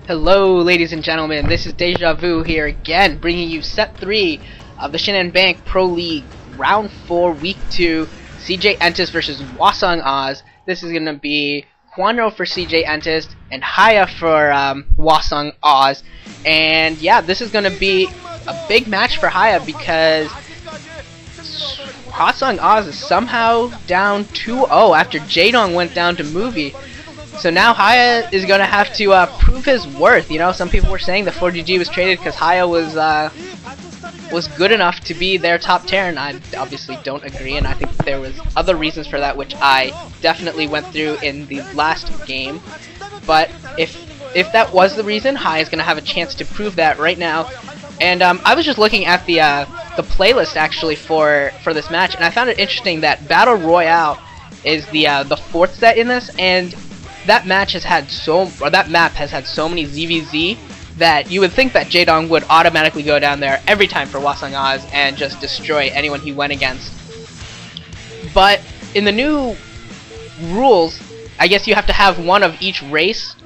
Hello ladies and gentlemen, this is Deja Vu here again, bringing you set 3 of the Shin Bank Pro League Round 4 Week 2 CJ Entus versus Hwaesung Oz. This is going to be Kwanro for CJ Entus and Hiya for Hwaesung Oz. And yeah, this is going to be a big match for Hiya because Hwaesung Oz is somehow down 2-0 after Jaedong went down to movie. So now Hiya is going to have to prove his worth. You know, some people were saying the 4GG was traded because Hiya was good enough to be their top Terran. I obviously don't agree, and I think there was other reasons for that, which I definitely went through in the last game. But if that was the reason, Hiya is going to have a chance to prove that right now. And I was just looking at the playlist actually for this match, and I found it interesting that Battle Royale is the fourth set in this, and that match has had that map has had so many ZVZ that you would think that Jaedong would automatically go down there every time for Hwaesung Oz and just destroy anyone he went against. But in the new rules, I guess you have to have one of each race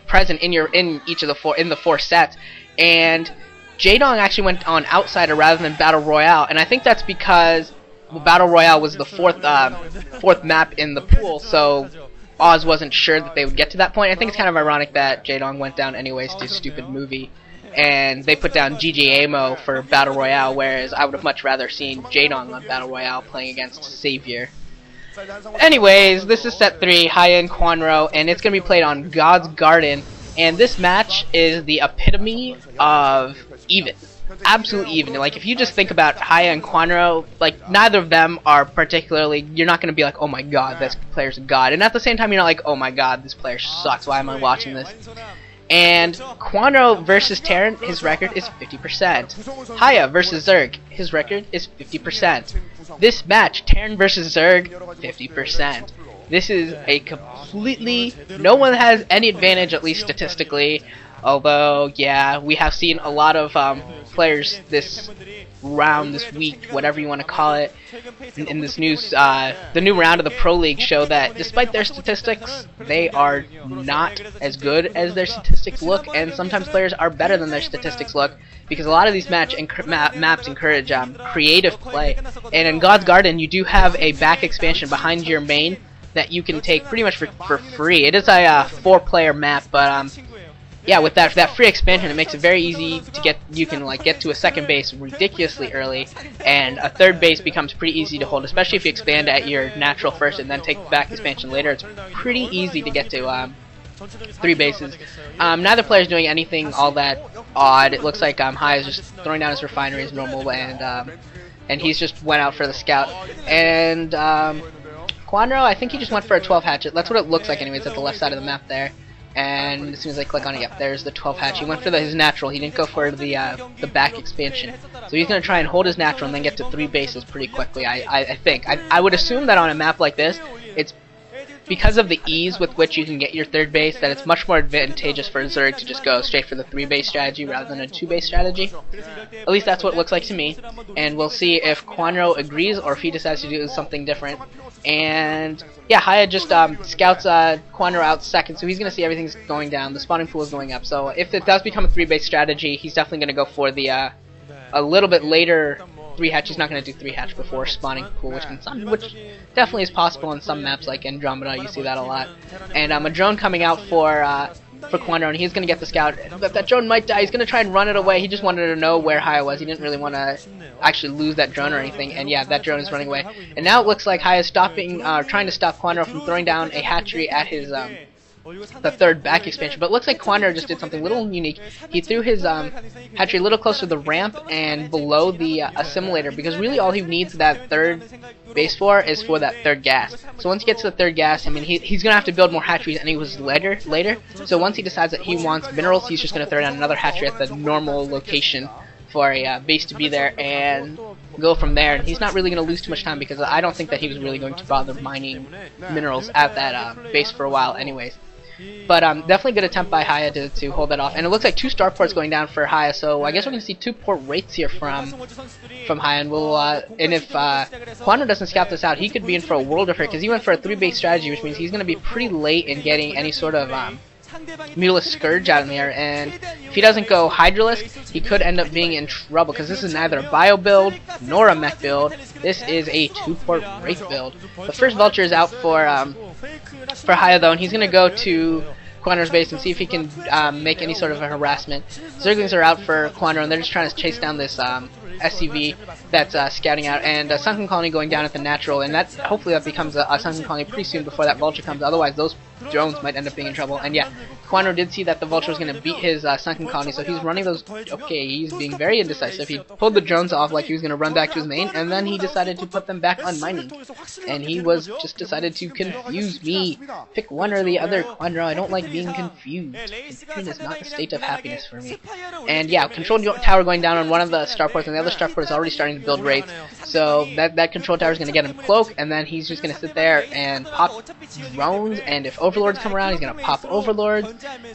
present in each of the four sets, and Jaedong actually went on Outsider rather than Battle Royale, and I think that's because Battle Royale was the fourth map in the pool, so Oz wasn't sure that they would get to that point. I think it's kind of ironic that Jaedong went down anyways to stupid movie, and they put down GG Amo for Battle Royale, whereas I would have much rather seen Jaedong on Battle Royale playing against Savior. Anyways, this is set 3, Hiya and Kwanro, and it's going to be played on God's Garden, and this match is the epitome of even. Absolutely even. Like, if you just think about Hiya and Kwanro, like, neither of them are particularly, you're not going to be like, oh my god, this player's a god. And at the same time, you're not like, oh my god, this player sucks, why am I watching this? And Kwanro versus Terran, his record is 50%. Hiya versus Zerg, his record is 50%. This match, Terran versus Zerg, 50%. This is a completely, no one has any advantage, at least statistically. Although, yeah, we have seen a lot of players this round, this week, whatever you want to call it, in this news, the new round of the Pro League show that despite their statistics, they are not as good as their statistics look, and sometimes players are better than their statistics look, because a lot of these maps encourage creative play. And in God's Garden, you do have a back expansion behind your main that you can take pretty much for free. It is a 4-player map, but yeah, with that free expansion, it makes it very easy to get. You can get to a second base ridiculously early, and a third base becomes pretty easy to hold, especially if you expand at your natural first and then take the back expansion later. It's pretty easy to get to 3 bases. Neither player is doing anything all that odd. It looks like Hiya is just throwing down his refinery as normal, and he's just went out for the scout. And Kwanro, I think he just went for a 12 hatchet. That's what it looks like, anyways, at the left side of the map there. And as soon as I click on it, yep, there's the 12 hatch. He went for his natural. He didn't go for the back expansion. So he's going to try and hold his natural and then get to 3 bases pretty quickly, I think. I would assume that on a map like this, it's because of the ease with which you can get your 3rd base, that it's much more advantageous for Zerg to just go straight for the 3-base strategy rather than a 2-base strategy. At least that's what it looks like to me. And we'll see if Kwanro agrees or if he decides to do something different. And yeah, Hiya just scouts Kwanro out second, so he's going to see everything's going down. The spawning pool is going up. So if it does become a 3-base strategy, he's definitely going to go for the a little bit later 3-hatch. He's not going to do 3-hatch before spawning pool, which definitely is possible in some maps like Andromeda. You see that a lot. And a drone coming out for Kwanro, and he's going to get the scout. But that drone might die. He's going to try and run it away. He just wanted to know where Hiya was. He didn't really want to actually lose that drone or anything. And yeah, that drone is running away. And now it looks like Hiya is trying to stop Kwanro from throwing down a hatchery at his the 3rd back expansion. But it looks like Kwanro just did something a little unique. He threw his hatchery a little closer to the ramp and below the assimilator, because really all he needs that 3rd base for is for that 3rd gas. So once he gets to the 3rd gas, I mean, he's going to have to build more hatcheries, and he was later. So once he decides that he wants minerals, he's just going to throw down another hatchery at the normal location for a base to be there and go from there. And he's not really going to lose too much time, because I don't think that he was really going to bother mining minerals at that base for a while anyways. But definitely good attempt by Hiya to hold that off. And it looks like 2 starports going down for Hiya, so I guess we're going to see 2 port rates here from Hiya. And we'll and if Kwanro doesn't scout this out, he could be in for a world of hurt, because he went for a 3-base strategy, which means he's going to be pretty late in getting any sort of Mulus Scourge out in the air, and if he doesn't go Hydralisk, he could end up being in trouble, because this is neither a bio build nor a mech build. This is a 2-port Wraith build. The first Vulture is out for Hiya though, and he's going to go to Kwanro's base and see if he can make any sort of a harassment. Zerglings are out for Kwanro, and they're just trying to chase down this SCV that's scouting out, and a Sunken Colony going down at the natural, and that hopefully that becomes a Sunken Colony pretty soon before that Vulture comes. Otherwise, those drones might end up being in trouble. And yeah, Kwanro did see that the Vulture was going to beat his Sunken Colony, so he's running those. Okay, he's being very indecisive. He pulled the drones off like he was going to run back to his main, and then he decided to put them back on mining. And he was just decided to confuse me. Pick one or the other, Kwanro. I don't like being confused. Confusion is not a state of happiness for me. And yeah, control tower going down on one of the starports, and the other starport is already starting to build wraiths. So that control tower is going to get him cloak, and then he's just going to sit there and pop drones. And if overlords come around, he's going to pop overlords.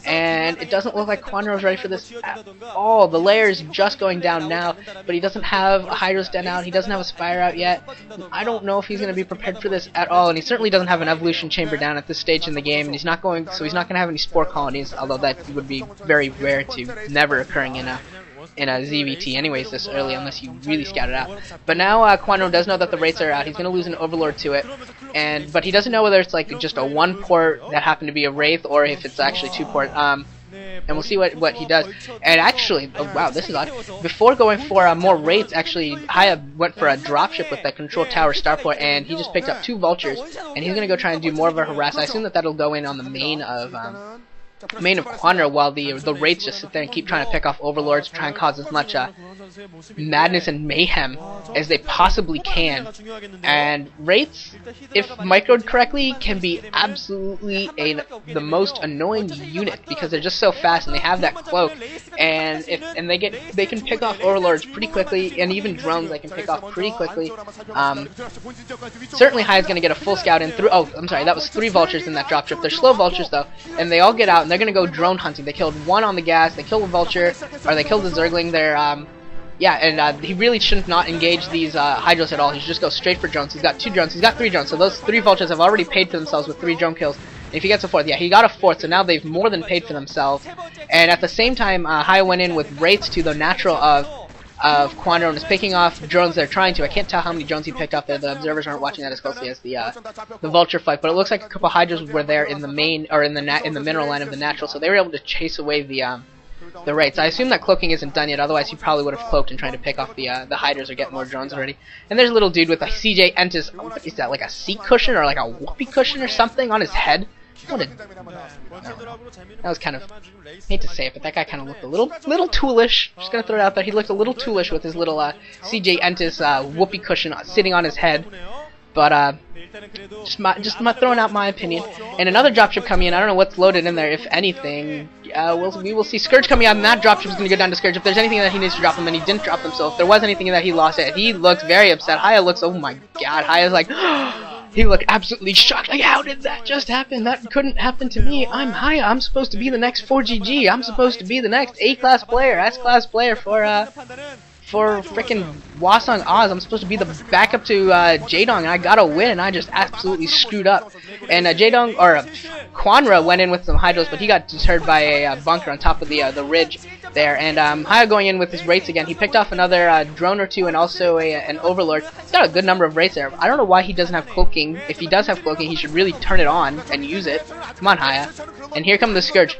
And it doesn't look like Kwanro is ready for this at all. The layer is just going down now, but he doesn't have a Hydra's Den out. He doesn't have a Spire out yet. I don't know if he's going to be prepared for this at all. And he certainly doesn't have an evolution chamber down at this stage in the game. And he's not going to have any spore colonies, although that would be very rare to never occurring in a ZVT anyways this early, unless you really scout it out. But now Kwanro does know that the Wraiths are out. He's going to lose an Overlord to it, but he doesn't know whether it's like just a 1-port that happened to be a Wraith, or if it's actually 2-port. And we'll see what he does. And actually, oh wow, this is odd. Before going for more Wraiths, actually, Hiya went for a dropship with that control tower starport, and he just picked up 2 Vultures, and he's going to go try and do more of a harass. I assume that that'll go in on the main of Kwanro, while the Wraiths just sit there and keep trying to pick off Overlords, try and cause as much madness and mayhem as they possibly can. And Wraiths, if microed correctly, can be absolutely the most annoying unit, because they're just so fast and they have that cloak, and they can pick off Overlords pretty quickly, and even drones they can pick off pretty quickly. Certainly Hiya's gonna get a full scout in through. Oh, I'm sorry, that was 3 Vultures in that dropship. They're slow Vultures though, and they all get out and they're gonna go drone hunting. They killed 1 on the gas, they killed a Vulture, or they killed the Zergling. They're yeah, and he really shouldn't not engage these Hydros at all. He should just go straight for drones. He's got 2 drones. He's got 3 drones. So those 3 Vultures have already paid for themselves with 3 drone kills. And if he gets a 4th, yeah, he got a 4th. So now they've more than paid for themselves. And at the same time, Hiya went in with Wraiths to the natural of Kwanro and is picking off drones. They're trying to. I can't tell how many drones he picked up there. The observers aren't watching that as closely as the Vulture fight. But it looks like a couple Hydras were there in the main, or in the mineral line of the natural. So they were able to chase away the Wraiths. I assume that cloaking isn't done yet, otherwise he probably would have cloaked and tried to pick off the Hydras or get more drones already. And there's a little dude with a CJ Entus. What is that, like a seat cushion or like a whoopee cushion or something on his head? What a... That was kind of... I hate to say it, but that guy kind of looked a little toolish. Just gonna throw it out there. He looked a little toolish with his little CJ Entus whoopee cushion sitting on his head. But just throwing out my opinion. And another dropship coming in. I don't know what's loaded in there, if anything. We will see. Scourge coming out, and that dropship is going to go down to Scourge. If there's anything that he needs to drop them, then he didn't drop them. So if there was anything that he lost it, he looks very upset. Hiya looks, oh my god. Hiya's like, he looked absolutely shocked. Like, how did that just happen? That couldn't happen to me. I'm Hiya. I'm supposed to be the next 4GG. I'm supposed to be the next A-class player, S-class player for frickin' Hwaesung Oz. I'm supposed to be the backup to Jaedong, and I gotta win, and I just absolutely screwed up. And Jaedong, or Kwanro went in with some Hydros, but he got deterred by a bunker on top of the ridge there. And Hiya going in with his Wraiths again. He picked off another drone or 2 and also an Overlord. He's got a good number of Wraiths there. I don't know why he doesn't have cloaking. If he does have cloaking, he should really turn it on and use it. Come on, Hiya. And here comes the Scourge.